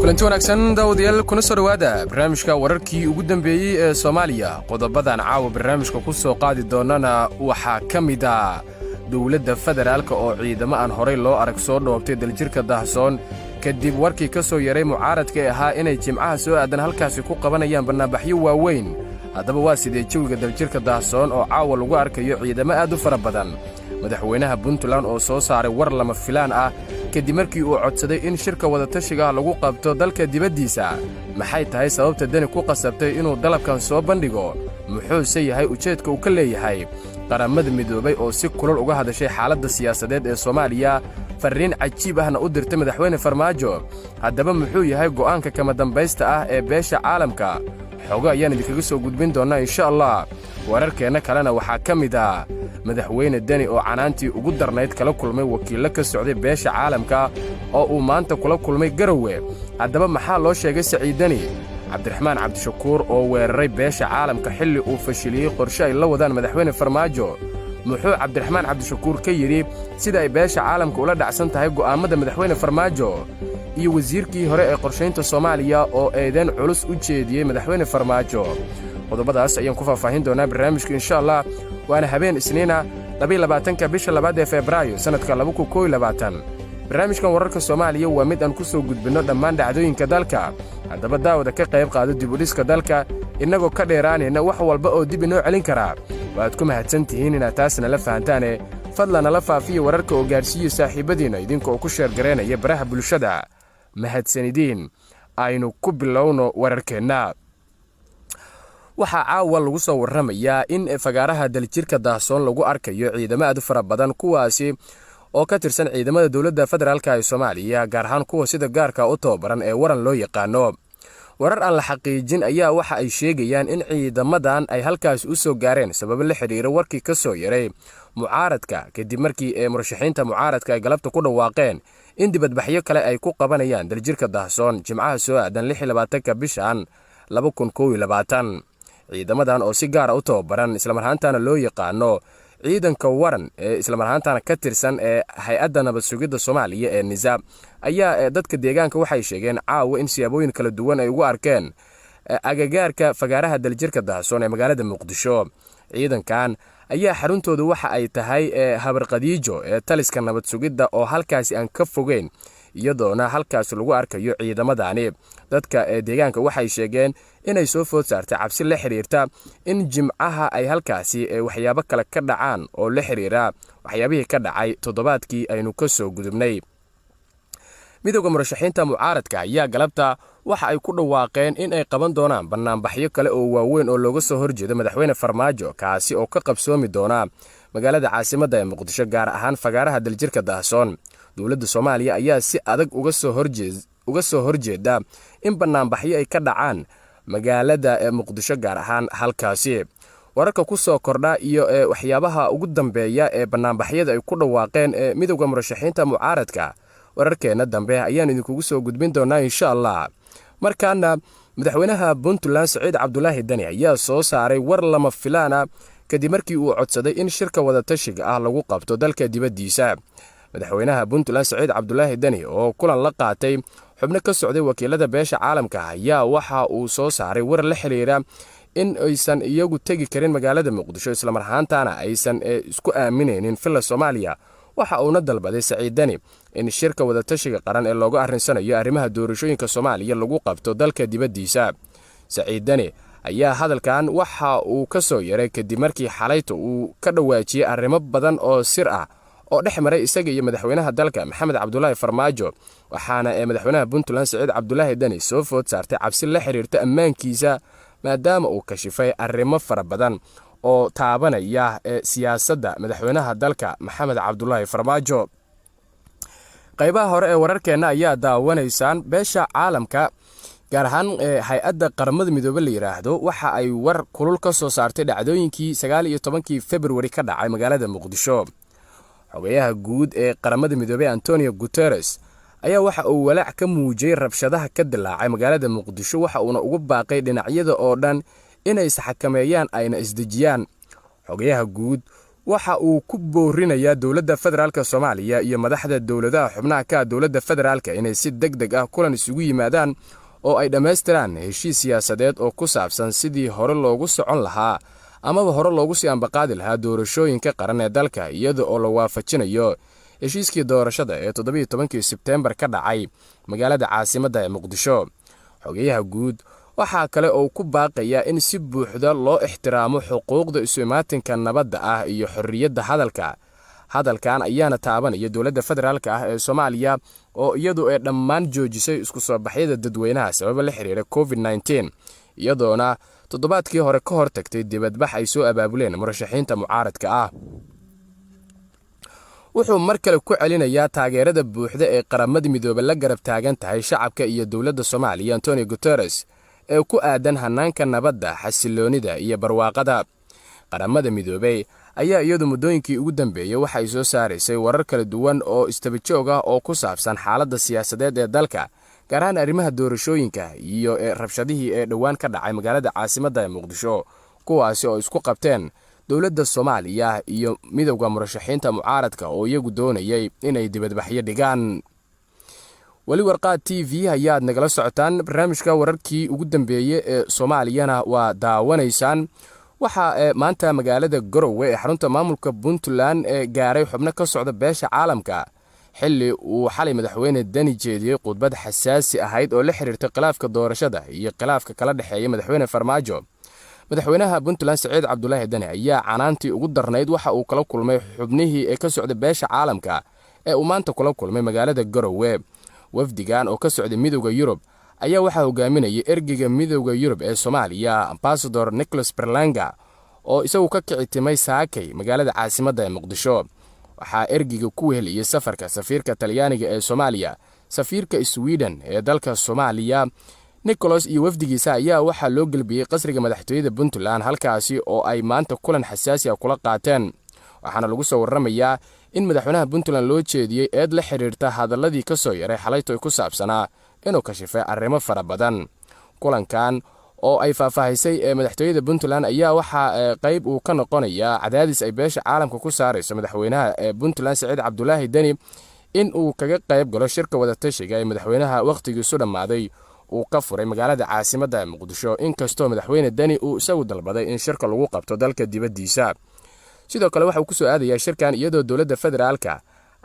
kulanti wanaagsan daawadayaal kuna soo dhawaada barnaamijka wararkii ugu dambeeyey ee Soomaaliya. qodobadan caawa barnaamijka ku soo qaadi doonana waxaa ka mid ah dawladda federaalka oo ciidamo aan horey loo arag soo dhoobtay daljirka Dahsoon kadib warkii ka soo yaray mucaaradka ee ahaa inay jimcaha soo aadan halkaasi ku qabanayaan barnaamijyo waaweyn. haddaba waa sidee jawiga daljirka Dahsoon oo caawa lagu arkayo ciidamo aad u fara badan. madaxweynaha Puntland oo soo saaray war lama filaan ah kadib markii uu codsaday in shirka wadatashiga lagu qabto dalka dibaddiisa. maxay tahay sababta dani ku qasabtay inuu dalabkan soo bandhigo? muxuuse yahay ujeedka uu ka leeyahay? qaramada midoobay oo si kulul uga hadashay xaaladda siyaasadeed ee Soomaaliya, farriin cajiib ahna u dirtay madaxweyne Farmaajo. haddaba muxuu yahay go'aanka kama dambaysta ah ee beesha caalamka? xogo ayaan idinkaga soo gudbin doonnaa insha allah. wararkeenna kalena waxaa ka mid ah madaxweyne deni oo canaantii ugu darnayd kala kulmay wakiillo ka socday beesha caalamka oo uu maanta kula kulmay Garowe. haddaba maxaa loo sheegay Saciid Deni? cabdiraxmaan cabdishakuur oo weeraray beesha caalamka xilli uu fashiliyey qorshe ay la wadaan madaxweyne Farmaajo. muxuu cabdiraxmaan cabdishakuur ka yidhi sida ay beesha caalamka ula dhacsan tahay go'aammada madaxweyne Farmaajo? iyo wasiirkii hore ee qorshaynta Soomaaliya oo eedayn culus u jeediyey madaxweyne Farmaajo. qodobadaas ayaan ku faahfaahin doonaa barnaamijka insha allah. waana habeen isniina 22 bisha 2 ee Febraayo sannadka 2021. barnaamijkan wararka Soomaaliya waa mid aan ku soo gudbinno dhammaan dhacdooyinka dalka. haddaba daawada ka qayb qaado dib u dhiska dalka innagoo ka dheeraanayna wax walba oo dib inoo celin karaa. waad ku mahadsan tihiin inaad taasna la fahantaane fadlan nala faafiya wararka oo gaarsiiyo saaxiibadiinna idinkoo ku sheergaraynaya baraha bulshada. mahadsanidiin. aynu ku bilowno wararkeenna. waxaa caawa lagu soo warramayaa in fagaaraha daljirka Dahsoon lagu arkayo ciidamo aad u fara badan, kuwaasi oo ka tirsan ciidamada dawladda federaalka ee Soomaaliya, gaar ahaan kuwa sida gaarka u tababaran ee waran loo yaqaano. warar aan la xaqiijin ayaa waxa ay sheegayaan in ciidamadan ay halkaas u soo gaareen sabab la xiriira warkii ka soo yaray mucaaradka kadib markii murashaxiinta mucaaradka ay galabta ku dhawaaqeen in dibadbaxyo kale ay ku qabanayaan daljirka Dahsoon jimcaha soo aadan 26 bishan 2021. ciidamadan oo si gaar ah u tababaran islamarhaantana loo yaqaano ciidanka waran ee islamarhaantana ka tirsan ee hay'adda nabad sugidda Soomaaliya ee NISA ayaa dadka deegaanka waxay sheegeen caawa in siyaabooyin kala duwan ay ugu arkeen agagaarka fagaaraha daljirka Dahsoon ee magaalada Muqdisho. ciidankan ayaa xaruntooda waxa ay tahay habar Qadiijo ee taliska nabad sugidda oo halkaasi aan ka fogeyn, iyadoona halkaas lagu arkayo ciidamadani. dadka deegaanka waxay sheegeen inay soo food saartay cabsi la xiriirta in jimcaha ay halkaasi waxyaabo kale ka dhacaan oo la xiriira waxyaabihii ka dhacay toddobaadkii aynu ka soo gudubnay. midowga murashaxiinta mucaaradka ayaa galabta waxa ay ku dhawaaqeen in ay qaban doonaan barnaamijyo kale oo waaweyn oo looga soo horjeedo madaxweyne Farmaajo, kaasi oo ka qabsoomi doona magaalada caasimadda ee Muqdisho, gaar ahaan fagaaraha daljirka Dahsoon. dawladda Soomaaliya ayaa si adag uga soo horjeeda in barnaamijyo ay ka dhacaan magaalada Muqdisho, gaar ahaan halkaasi. wararka ku soo kordha iyo waxyaabaha ugu dambeeya ee barnaamijyada ay ku dhawaaqeen midowga murashaxiinta mucaaradka wararkeena dambe ayaan idinkugu soo gudbin doonaa insha allah. markaana madaxweynaha Puntland Saciid Cabdulaahi Deni ayaa soo saaray war lama filaan ah kadib markii uu codsaday in shirka wadatashiga ah lagu qabto dalka dibaddiisa. madaxweynaha Puntland Saciid Cabdulaahi Deni oo kulan la qaatay xubno ka socday wakiilada beesha caalamka ayaa waxa uu soo saaray war la xiriira in aysan iyagu tegi karin magaalada Muqdisho islamarhaantana aysan isku aaminaynin filla Soomaaliya. waxa uuna dalbaday Saciid Deni in shirka wadatashiga qaran ee looga arrinsanayo arrimaha doorashooyinka Soomaaliya lagu qabto dalka dibaddiisa. Saciid Deni ayaa hadalkan waxa uu ka soo yaray kadib markii xalayto uu ka dhawaajiyay arrimo badan oo sir ah oo dhex maray isaga iyo madaxweynaha dalka Maxamed Cabdulaahi Farmaajo. waxaana madaxweynaha Puntland Saciid Cabdulaahi Deni soo food saartay cabsi la xiriirta ammaankiisa maadaama uu kashifay arrimo fara badan oo taabanaya siyaasadda madaxweynaha dalka Maxamed Cabdulaahi Farmaajo. qaybaha hore ee wararkeenna ayaa daawanaysaan. beesha caalamka, gaar ahaan hay'adda qaramada midoobay la yiraahdo, waxa ay war kulul ka soo saartay dhacdooyinkii 19 February ka dhacay magaalada Muqdisho. xogayaha guud ee qaramada midoobay Antonio Guterres ayaa waxa uu walaac ka muujiyay rabshadaha ka dilaacay magaalada Muqdisho, waxa uuna ugu baaqay dhinacyada oo dhan inay isxakameeyaan ayna isdejiyaan. xogayaha guud waxa uu ku boorinayaa dowladda federaalka Soomaaliya iyo madaxda dowladaha xubnaha ka dowladda federaalka inay si degdeg ah kulan isugu yimaadaan oo ay dhameystiraan heshiis siyaasadeed oo ku saabsan sidii hore loogu socon lahaa amaba hore loogu sii ambaqaadi lahaa doorashooyinka qaran ee dalka iyada oo la waafajinayo heshiiskii doorashada ee 17 Sebtembar ka dhacay magaalada caasimadda ee Muqdisho. Xogayaha guud waxa kale oo ku baaqaya in si buuxda loo ixtiraamo xuquuqda isu imaatinka nabadda ah iyo xorriyadda hadalkan ayaana taabanaya dowladda federaalka ah ee Soomaaliya oo iyadu ay dhammaan joojisay isku soo baxyada dadweynaha sabab la xiriira COVID-19 iyadoona toddobaadkii hore ka hortagtay dibadbax ay soo abaabuleen murashaxiinta mucaaradka ah. wuxuu mar kale ku celinayaa taageerada buuxda ee qaramada midoobay la garab taagan tahay shacabka iyo dowladda Soomaaliya Antonio Guterres ee ku aadan hanaanka nabadda, xasiloonida iyo barwaaqada. Qaramada midoobay ayaa iyadu muddooyinkii ugu dambeeyay waxa ay soo saaraysay warar kala duwan oo istabajoog ah oo ku saabsan xaaladda siyaasadeed ee dalka, gaar ahaan arrimaha doorashooyinka iyo rabshadihii ee dhowaan ka dhacay magaalada caasimadda ee Muqdisho, kuwaasi oo isku qabteen dowladda Soomaaliya iyo midowga murashaxiinta mucaaradka oo iyagu doonayay inay dibadbaxyo dhigaan. wali warqaad TV ayaad nagala socotaan. barnaamijka wararkii ugu dambeeyay ee Soomaaliyana waa daawanaysaan. waxa maanta magaalada Garowe ee xarunta maamulka Puntland ee gaaray xubno ka socda beesha caalamka xilli uu xalay madaxweyne Dani jeediyay khudbad xasaasi ahayd oo la xiriirtay khilaafka doorashada iyo khilaafka kala dhaxeeya madaxweyne Farmaajo. madaxweynaha Puntland Saciid Cabdullaahi Dani ayaa canaantii ugu darnayd waxa uu kala kulmay xubnihii ee ka socda beesha caalamka ee uu maanta kula kulmay magaalada Garowe. wafdigan oo ka socday midowga Yurub ayaa waxa hogaaminayay ergeyga midowga Yurub ee Soomaaliya Ambassador Nicholas Berlanga oo isagu ka kicitimay saakay magaalada caasimadda ee Muqdisho. waxaa ergeyga ku weheliyay safarka safiirka Talyaaniga ee Soomaaliya, safiirka Sweden ee dalka Soomaaliya Nicholas iyo wafdigiisa ayaa waxa loo galbiyay qasriga madaxtooyada Puntland halkaasi oo ay maanta kulan xasaasi ah kula qaateen. waxaana lagu soo warramayaa in madaxweynaha Puntland loo jeediyay eed la xiriirta hadalladii ka soo yaray xalayto ku saabsanaa inuu kashifay arrimo fara badan. kulankan oo ay faahfaahisay madaxtooyada Puntland ayaa waxa qayb uu ka noqonayaa cadaadis ay beesha caalamka ku saarayso madaxweynaha Puntland Saciid Cabdullaahi Dani in uu kaga qayb galo shirka wada tashiga ee madaxweynaha waqtigiisu dhamaaday uu ka furay magaalada caasimadda ee Muqdisho, inkastoo madaxweyne Dani uu isagu dalbaday in shirka lagu qabto dalka dibaddiisa. sidoo kale waxa uu ku soo aadayaa shirkan iyadoo dowladda federaalka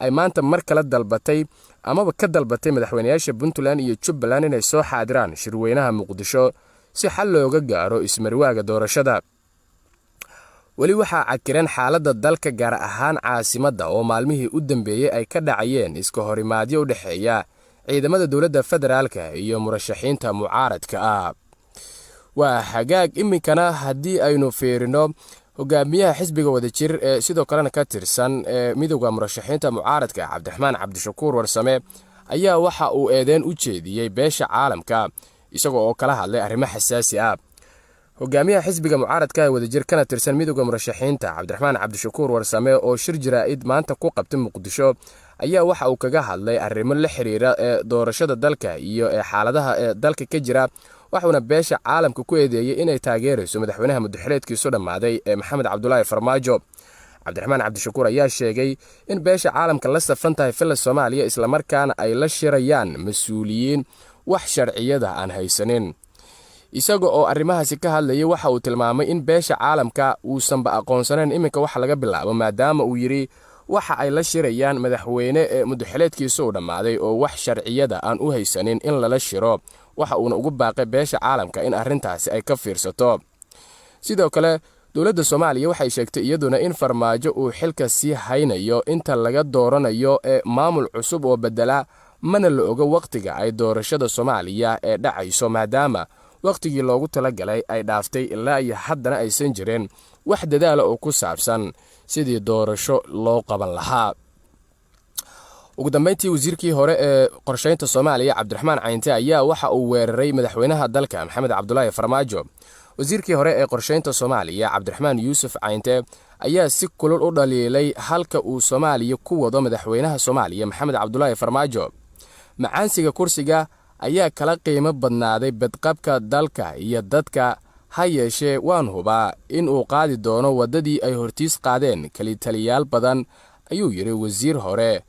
ay maanta mar kale dalbatay amaba ka dalbatay madaxweynayaasha Puntland iyo Jubbaland inay soo xaadiraan shirweynaha Muqdisho si xal looga gaaro ismarwaaga doorashada. wali waxaa cakiran xaaladda dalka gaar ahaan caasimadda oo maalmihii u dambeeyay ay ka dhacayeen iska horimaadyo u dhaxeeya ciidamada dowladda federaalka iyo murashaxiinta mucaaradka ah. waa hagaag iminkana haddii aynu fiirino hogaamiyaha xisbiga wadajir ee sidoo kalena ka tirsan midowga murashaxiinta mucaaradka Cabdiraxmaan Cabdishakuur Warsame ayaa waxa uu eedeen u jeediyay beesha caalamka isagoo oo kala hadlay arrimo xasaasi ah. hogaamiyaha xisbiga mucaaradka ee wadajir kana tirsan midowga murashaxiinta Cabdiraxmaan Cabdishakuur Warsame oo shir jaraa'id maanta ku qabtay Muqdisho ayaa waxa uu kaga hadlay arrimo la xiriira doorashada dalka iyo xaaladaha dalka ka jira, waxaana beesha caalamka ku eedeeyay inay taageerayso madaxweynaha muddaxileedkiisu dhamaaday Maxamed Cabdullaahi Farmaajo. Cabdiraxmaan Cabdishakuur ayaa sheegay in beesha caalamka la safan tahay filla Soomaaliya isla markaana ay la shirayaan mas'uuliyiin wax sharciyada aan haysanin. isaga oo arrimahaasi ka hadlayay waxa uu tilmaamay in beesha caalamka uusan ba aqoonsanayn iminka wax laga bilaabo maadaama uu yiri waxa ay la shirayaan madaxweyne muddaxileedkiisu dhamaaday oo wax sharciyada aan u haysanin in lala shiro. waxa uuna ugu baaqay beesha caalamka in arrintaasi ay ka fiirsato. sidoo kale dowladda Soomaaliya waxay sheegtay iyaduna in Farmaajo uu xilka sii haynayo inta laga dooranayo maamul cusub oo bedela, mana la oga waqtiga ay doorashada Soomaaliya ee dhacayso maadaama waqtigii loogu talagalay ay dhaaftay ilaa iyo haddana aysan jirin wax dadaala oo ku saabsan sidii doorasho loo qaban lahaa. ugu dambeyntii wasiirkii hore ee qorsheynta Soomaaliya Cabdiraxmaan Cayinte ayaa waxa uu weeraray madaxweynaha dalka Maxamed Cabdullaahi Farmaajo. wasiirkii hore ee qorsheynta Soomaaliya Cabdiraxmaan Yuusuf Cayinte ayaa si kulul u dhaliilay halka uu Soomaaliya ku wado madaxweynaha Soomaaliya Maxamed Cabdullaahi Farmaajo. macaansiga kursiga ayaa kala qiimo badnaaday badqabka dalka iyo dadka ha yeeshee waan hubaa in uu qaadi doono waddadii ay hortiis qaadeen kalitaliyaal badan ayuu yidhi wasiir hore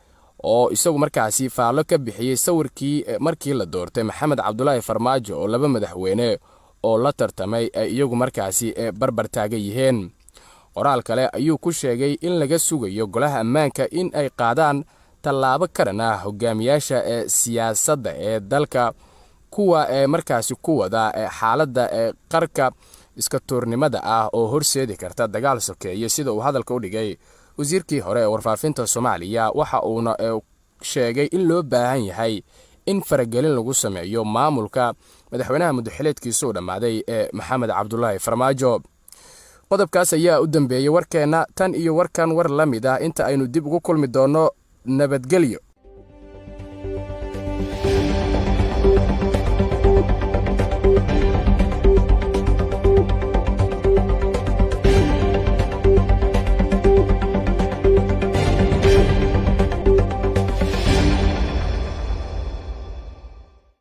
oo isagu markaasi faallo ka bixiyey sawirkii markii la doortay maxamed cabdulaahi farmaajo oo laba madaxweyne oo la tartamay ay iyagu markaasi barbar taagan yihiin. qoraal kale ayuu ku sheegay in laga sugayo golaha ammaanka in ay qaadaan tallaabo karan ah hogaamiyaasha siyaasadda ee dalka kuwa markaasi ku wada xaaladda qarka iska tuurnimada ah oo horseedi karta dagaal sokeeye sida uu hadalka u dhigay wasiirkii hore ee warfaafinta Soomaaliya. waxa uuna sheegay in loo baahan yahay in faragelin lagu sameeyo maamulka madaxweynaha muddaxileedkiisa u dhammaaday maxamed cabdulaahi farmaajo. qodobkaas ayaa u dambeeyay warkeena tan iyo warkan war la mid ah inta aynu dib ugu kulmi doono nabadgelyo.